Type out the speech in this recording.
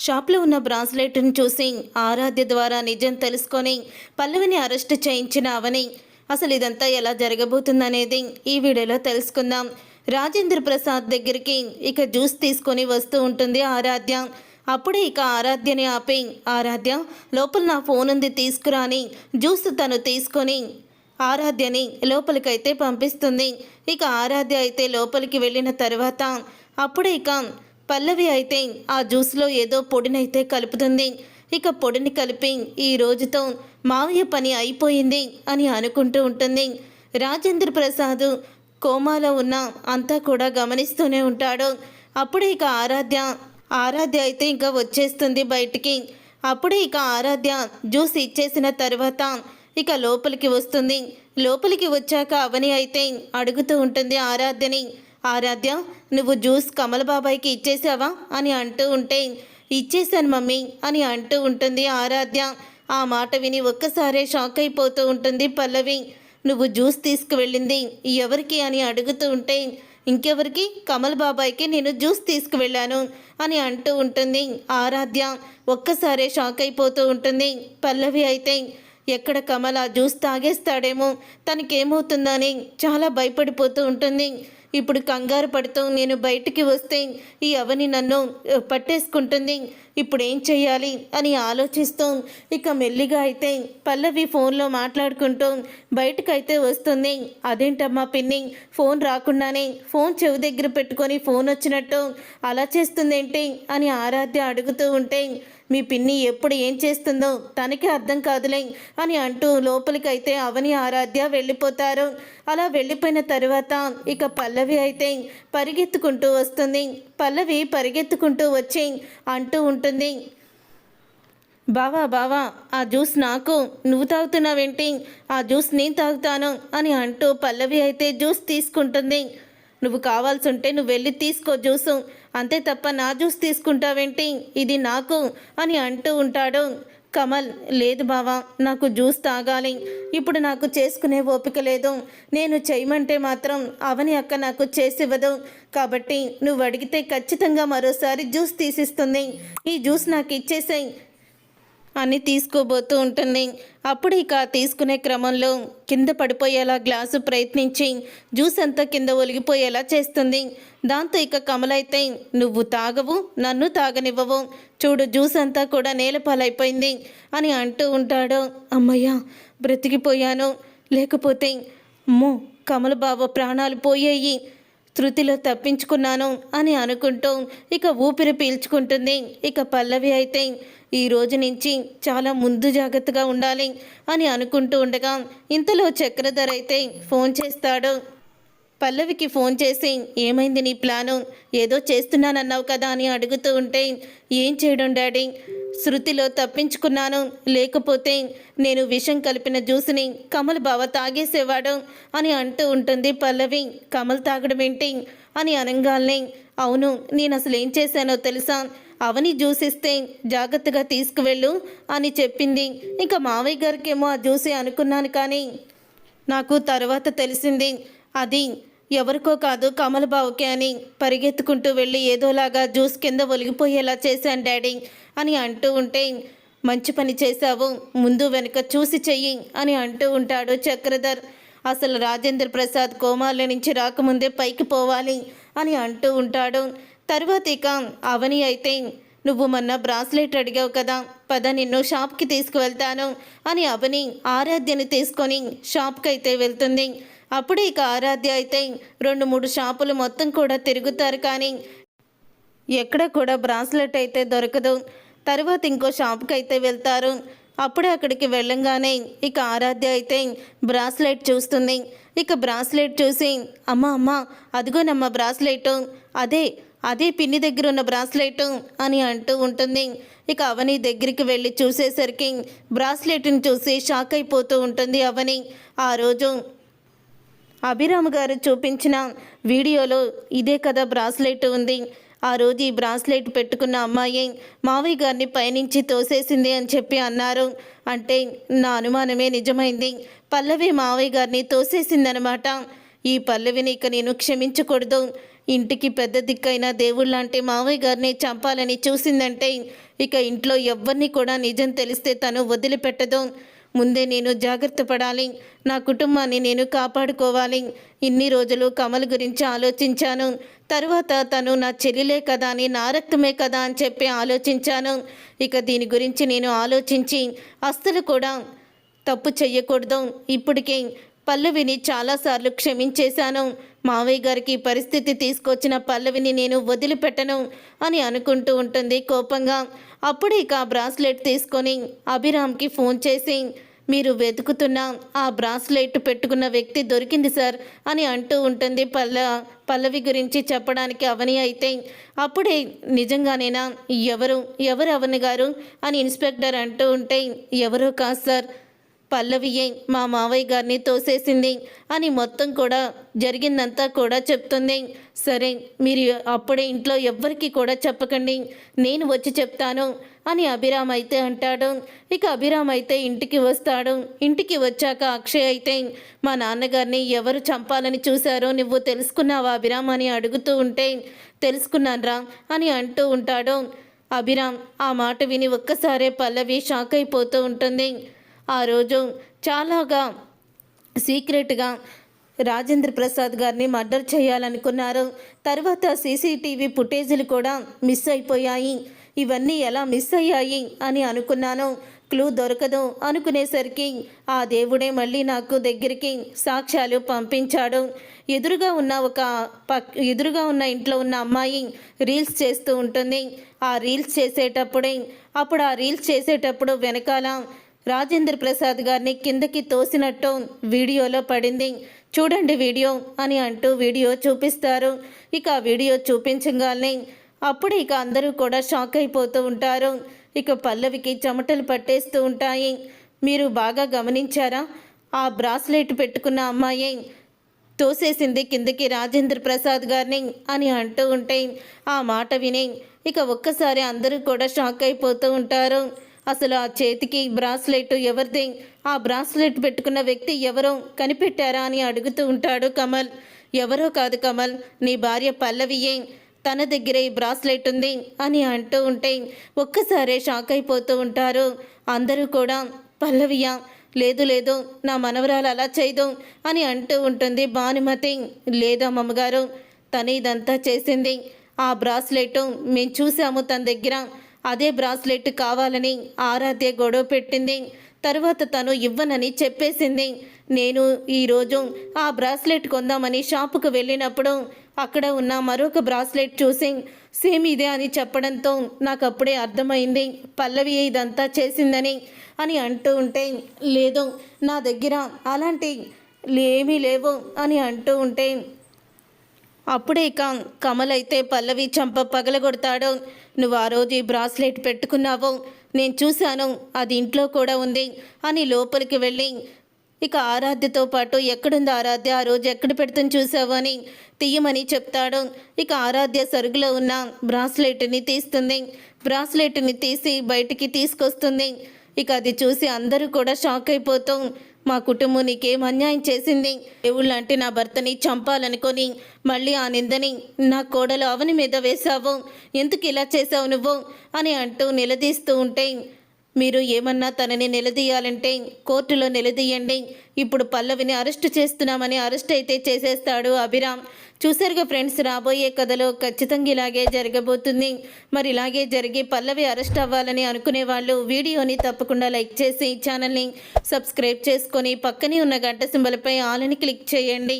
షాప్లో ఉన్న బ్రాస్లెట్ను చూసి ఆరాధ్య ద్వారా నిజం తెలుసుకొని పల్లవిని అరెస్ట్ చేయించిన అవని అసలు ఇదంతా ఎలా జరగబోతుందనేది ఈ వీడియోలో తెలుసుకుందాం. రాజేంద్ర ప్రసాద్ దగ్గరికి ఇక జ్యూస్ తీసుకొని వస్తూ ఉంటుంది ఆరాధ్య. అప్పుడే ఇక ఆరాధ్యని ఆపి, ఆరాధ్య లోపల నా ఫోన్ ఉంది తీసుకురా అని జ్యూస్ తను తీసుకొని ఆరాధ్యని లోపలికైతే పంపిస్తుంది. ఇక ఆరాధ్య అయితే లోపలికి వెళ్ళిన తర్వాత అప్పుడే ఇక పల్లవి అయితే ఆ జ్యూస్లో ఏదో పొడినైతే కలుపుతుంది. ఇక పొడిని కలిపి ఈ రోజుతో మావయ్య పని అయిపోయింది అని అనుకుంటూ ఉంటుంది. రాజేంద్ర ప్రసాద్ కోమాలో ఉన్న అంతా కూడా గమనిస్తూనే ఉంటాడు. అప్పుడే ఇక ఆరాధ్య అయితే ఇంకా వచ్చేస్తుంది బయటికి. అప్పుడే ఇక ఆరాధ్య జ్యూస్ ఇచ్చేసిన తర్వాత ఇక లోపలికి వస్తుంది. లోపలికి వచ్చాక అవని అయితే అడుగుతూ ఉంటుంది ఆరాధ్యని, ఆరాధ్య నువ్వు జ్యూస్ కమల్ బాబాయ్కి ఇచ్చేసావా అని అంటూ ఉంటే, ఇచ్చేశాను మమ్మీ అని అంటూ ఉంటుంది ఆరాధ్య. ఆ మాట విని ఒక్కసారే షాక్ అయిపోతూ ఉంటుంది పల్లవి. నువ్వు జ్యూస్ తీసుకువెళ్ళింది ఎవరికి అని అడుగుతూ ఉంటే, ఇంకెవరికి, కమల్ బాబాయ్కి నేను జ్యూస్ తీసుకువెళ్ళాను అని అంటూ ఉంటుంది ఆరాధ్య. ఒక్కసారే షాక్ అయిపోతూ ఉంటుంది పల్లవి. అయితే ఎక్కడ కమల్ ఆ జ్యూస్ తాగేస్తాడేమో, తనకేమవుతుందని చాలా భయపడిపోతూ ఉంటుంది. ఇప్పుడు కంగారు పడుతూ నేను బయటికి వస్తే ఈ అవని నన్ను పట్టేసుకుంటుంది, ఇప్పుడు ఏం చెయ్యాలి అని ఆలోచిస్తూ ఇక మెల్లిగా అయితే పల్లవి ఫోన్లో మాట్లాడుకుంటూ బయటకైతే వస్తుంది. అదేంటమ్మా పిన్ని, ఫోన్ రాకుండానే ఫోన్ చెవి దగ్గర పెట్టుకొని ఫోన్ వచ్చినట్టు అలా చేస్తుందేంటి అని ఆరాధ్య అడుగుతూ ఉంటే, మీ పిన్ని ఎప్పుడు ఏం చేస్తుందో తనకి అర్థం కాదులే అని అంటూ లోపలికైతే అవని ఆరాధ్య వెళ్ళిపోతారు. అలా వెళ్ళిపోయిన తర్వాత ఇక పల్లవి అయితే పరిగెత్తుకుంటూ వస్తుంది. పల్లవి పరిగెత్తుకుంటూ వచ్చి అంటూ ఉంటుంది, బావా ఆ జ్యూస్ నాకు, నువ్వు తాగుతున్నావేంటి, ఆ జ్యూస్ నేను తాగుతాను అని అంటూ పల్లవి అయితే జ్యూస్ తీసుకుంటుంది. నువ్వు కావాల్సి ఉంటే నువ్వు వెళ్ళి తీసుకో జ్యూసు, అంతే తప్ప నా జ్యూస్ తీసుకుంటావేంటి, ఇది నాకు అని అంటూ ఉంటాడు కమల్. లేదు బావా, నాకు జ్యూస్ తాగాలి, ఇప్పుడు నాకు చేసుకునే ఓపిక లేదు, నేను చేయమంటే మాత్రం అవని అక్క నాకు చేసివ్వదు, కాబట్టి నువ్వు అడిగితే ఖచ్చితంగా మరోసారి జ్యూస్ తీసిస్తుంది, ఈ జ్యూస్ నాకు ఇచ్చేసేయి అని తీసుకోబోతూ ఉంటుంది. అప్పుడు ఇక తీసుకునే క్రమంలో కింద పడిపోయేలా గ్లాసు ప్రయత్నించి జ్యూస్ అంతా కింద ఒలిగిపోయేలా చేస్తుంది. దాంతో ఇక కమలైతే, నువ్వు తాగవు, నన్ను తాగనివ్వవు, చూడు జ్యూస్ అంతా కూడా నేలపాలైపోయింది అని అంటూ ఉంటాడు. అమ్మయ్య బ్రతికిపోయాను, లేకపోతే అమ్మో కమల బావ ప్రాణాలు పోయాయి, శృతిలో తప్పించుకున్నాను అని అనుకుంటూ ఇక ఊపిరి పీల్చుకుంటుంది. ఇక పల్లవి అయితే ఈ రోజు నుంచి చాలా ముందు జాగ్రత్తగా ఉండాలి అని అనుకుంటూ ఉండగా ఇంతలో చక్రధర్ అయితే ఫోన్ చేస్తాడు. పల్లవికి ఫోన్ చేసి, ఏమైంది నీ ప్లాను, ఏదో చేస్తున్నానన్నావు కదా అని అడుగుతూ ఉంటే, ఏం చేయడం డాడీ, శృతిలో తప్పించుకున్నాను, లేకపోతే నేను విషం కలిపిన జ్యూస్ని కమల్ బావ తాగేసేవాడు అని అంటూ ఉంటుంది పల్లవి. కమల్ తాగడం ఏంటి అని అనగానే, అవును నేను అసలు ఏం చేశానో తెలుసా, అవని జ్యూస్ ఇస్తే జాగ్రత్తగా తీసుకువెళ్ళు అని చెప్పింది. ఇంకా మావయ్య గారికేమో ఆ జ్యూసే అనుకున్నాను, కానీ నాకు తర్వాత తెలిసింది అది ఎవరికో కాదు కమల్ బావుకే అని. పరిగెత్తుకుంటూ వెళ్ళి ఏదోలాగా జ్యూస్ కింద ఒలిగిపోయేలా చేశాను డాడీ అని అంటూ ఉంటే, మంచి పని చేశావు, ముందు వెనుక చూసి చెయ్యి అని అంటూ ఉంటాడు చక్రధర్. అసలు రాజేంద్ర ప్రసాద్ కోమాల నుంచి రాకముందే పైకి పోవాలి అని అంటూ ఉంటాడు. తర్వాత ఇక అవని అయితే, నువ్వు మొన్న బ్రాస్లెట్ అడిగావు కదా, పద నిన్ను షాప్కి తీసుకువెళ్తాను అని అవని ఆరాధ్యని తీసుకొని షాప్కి అయితే వెళ్తుంది. అప్పుడే ఇక ఆరాధ్య అయితే 2-3 షాపులు మొత్తం కూడా తిరుగుతారు, కానీ ఎక్కడ కూడా బ్రాస్లెట్ అయితే దొరకదు. తర్వాత ఇంకో షాప్కి అయితే వెళ్తారు. అప్పుడే అక్కడికి వెళ్ళంగానే ఇక ఆరాధ్య అయితే బ్రాస్లెట్ చూస్తుంది. ఇక బ్రాస్లెట్ చూసి, అమ్మ అదిగోనమ్మ బ్రాస్లెట్, అదే పిన్ని దగ్గర ఉన్న బ్రాస్లెట్ అని అంటూ ఉంటుంది. ఇక అవని దగ్గరికి వెళ్ళి చూసేసరికి బ్రాస్లెట్ని చూసి షాక్ అయిపోతూ ఉంటుంది అవని. ఆ రోజు అభిరామ్ గారు చూపించిన వీడియోలో ఇదే కదా బ్రాస్లెట్ ఉంది, ఆ రోజు ఈ బ్రాస్లెట్ పెట్టుకున్న అమ్మాయి మావయ్య గారిని పైనుంచి తోసేసింది అని చెప్పి అన్నారు. అంటే నా అనుమానమే నిజమైంది, పల్లవి మావయ్య గారిని తోసేసిందనమాట. ఈ పల్లవిని ఇక నేను క్షమించకూడదు, ఇంటికి పెద్ద దిక్కైన దేవుళ్ళంటే మావయ్య గారిని చంపాలని చూసిందంటే ఇక ఇంట్లో ఎవ్వరిని కూడా నిజం తెలిస్తే తను వదిలిపెట్టదు. ముందే నేను జాగ్రత్త పడాలి, నా కుటుంబాన్ని నేను కాపాడుకోవాలి. ఇన్ని రోజులు కమల్ గురించి ఆలోచించాను. తర్వాత తను నా చెల్లిలే కదా అని, నా రక్తమే కదా అని చెప్పి ఆలోచించాను. ఇక దీని గురించి నేను ఆలోచించి అస్సలు కూడా తప్పు చెయ్యకూడదు. ఇప్పటికే పల్లవిని చాలాసార్లు క్షమించేశాను. మావయ్య గారికి పరిస్థితి తీసుకొచ్చిన పల్లవిని నేను వదిలిపెట్టను అని అనుకుంటూ ఉంటుంది కోపంగా. అప్పుడు ఇక ఆ బ్రాస్లెట్ తీసుకొని అభిరామ్కి ఫోన్ చేసి, మీరు వెతుకుతున్న ఆ బ్రాస్లెట్ పెట్టుకున్న వ్యక్తి దొరికింది సార్ అని అంటూ ఉంటుంది. పల్లవి గురించి చెప్పడానికి అవని అయితే అప్పుడే నిజంగానేనా, ఎవరు అవని గారు అని ఇన్స్పెక్టర్ అంటూ ఉంటే, ఎవరో కాదు సార్, పల్లవియే మా మావయ్య గారిని తోసేసింది అని మొత్తం కూడా జరిగిందంతా కూడా చెప్తుంది. సరే, మీరు అప్పుడే ఇంట్లో ఎవ్వరికీ కూడా చెప్పకండి, నేను వచ్చి చెప్తాను అని అభిరామ్ అయితే అంటాడు. ఇక అభిరామ్ అయితే ఇంటికి వస్తాడు. ఇంటికి వచ్చాక అక్షయ్ అయితే, మా నాన్నగారిని ఎవరు చంపాలని చూశారో నువ్వు తెలుసుకున్నావా అభిరామ్ అని అడుగుతూ ఉంటే, తెలుసుకున్నాన్రా అని అంటూ ఉంటాడు. అభిరామ్ ఆ మాట విని ఒక్కసారే పల్లవి షాక్ అయిపోతూ ఉంటుంది. ఆ రోజు చాలాగా సీక్రెట్గా రాజేంద్ర ప్రసాద్ గారిని మర్డర్ చేయాలనుకున్నారు. తర్వాత సీసీటీవీ ఫుటేజీలు కూడా మిస్ అయిపోయాయి. ఇవన్నీ ఎలా మిస్ అయ్యాయి అని అనుకున్నాను. క్లూ దొరకదు అనుకునేసరికి ఆ దేవుడే మళ్ళీ నాకు దగ్గరికి సాక్ష్యాలు పంపించాడు. ఎదురుగా ఉన్న ఇంట్లో ఉన్న అమ్మాయి రీల్స్ చేస్తూ ఉంటుంది. ఆ రీల్స్ చేసేటప్పుడు వెనకాల రాజేంద్ర ప్రసాద్ గారిని కిందకి తోసినట్టు వీడియోలో పడింది, చూడండి వీడియో అని అంటూ వీడియో చూపిస్తారు. ఇక ఆ వీడియో చూపించగానే అప్పుడు ఇక అందరూ కూడా షాక్ అయిపోతూ ఉంటారు. ఇక పల్లవికి చెమటలు పట్టేస్తూ ఉంటాయి. మీరు బాగా గమనించారా, ఆ బ్రాస్లెట్ పెట్టుకున్న అమ్మాయి తోసేసింది కిందకి రాజేంద్ర ప్రసాద్ గారిని అని అంటూ ఉంటే ఆ మాట విని ఇక ఒక్కసారి అందరూ కూడా షాక్ అయిపోతూ ఉంటారు. అసలు ఆ చేతికి బ్రాస్లెట్ ఎవరిది, ఆ బ్రాస్లెట్ పెట్టుకున్న వ్యక్తి ఎవరో కనిపెట్టారా అని అడుగుతూ ఉంటాడు కమల్. ఎవరో కాదు కమల్, నీ భార్య పల్లవియే, తన దగ్గరే ఈ బ్రాస్లెట్ ఉంది అని అంటూ ఉంటే ఒక్కసారే షాక్ అయిపోతూ ఉంటారు అందరూ కూడా. పల్లవియా? లేదు, నా మనవరాలు అలా చేయదు అని అంటూ ఉంటుంది భానుమతి. లేదా అమ్మగారు, తను ఇదంతా చేసింది. ఆ బ్రాస్లెట్ మేము చూసాము తన దగ్గర. అదే బ్రాస్లెట్ కావాలని ఆరాధ్య గొడవ పెట్టింది. తర్వాత తను ఇవ్వనని చెప్పేసింది. నేను ఈరోజు ఆ బ్రాస్లెట్ కొందామని షాపుకు వెళ్ళినప్పుడు అక్కడ ఉన్న మరొక బ్రాస్లెట్ చూసి సేమ్ ఇదే అని చెప్పడంతో నాకు అప్పుడే అర్థమైంది పల్లవి ఇదంతా చేసిందని అని అంటూ ఉంటే, లేదు నా దగ్గర అలాంటి ఏమీ లేవు అని అంటూ ఉంటే అప్పుడే కమల్ అయితే పల్లవి చంప పగలగొడతాడు. నువ్వు ఆ రోజు ఈ బ్రాస్లెట్ పెట్టుకున్నావు, నేను చూశాను, అది ఇంట్లో కూడా ఉంది అని లోపలికి వెళ్ళి ఇక ఆరాధ్యతో పాటు ఎక్కడుంది ఆరాధ్య, ఆ రోజు ఎక్కడ పెడుతుంది చూసావు అని తీయమని చెప్తాడు. ఇక ఆరాధ్య సరుగులో ఉన్న బ్రాస్లెట్ని తీస్తుంది. బ్రాస్లెట్ని తీసి బయటికి తీసుకొస్తుంది. ఇక అది చూసి అందరూ కూడా షాక్ అయిపోతాం. మా కుటుంబం నీకేం అన్యాయం చేసింది, దేవుళ్ళంటే నా భర్తని చంపాలనుకొని మళ్ళీ ఆ నిందని నా కోడలు అవని మీద వేశావు, ఎందుకు ఇలా చేసావు నువ్వు అని అంటూ నిలదీస్తూ ఉంటే, మీరు ఏమన్నా తనని నిలదీయాలంటే కోర్టులో నిలదీయండి, ఇప్పుడు పల్లవిని అరెస్ట్ చేస్తున్నామని అరెస్ట్ అయితే చేసేస్తాడు అభిరామ్. చూసారుగా ఫ్రెండ్స్, రాబోయే కథలో ఖచ్చితంగా ఇలాగే జరగబోతుంది. మరి ఇలాగే జరిగి పల్లవి అరెస్ట్ అవ్వాలని అనుకునే వాళ్ళు వీడియోని తప్పకుండా లైక్ చేసి ఛానల్ని సబ్స్క్రైబ్ చేసుకొని పక్కనే ఉన్న గంట సింబల్పై ఆల్ అని క్లిక్ చేయండి.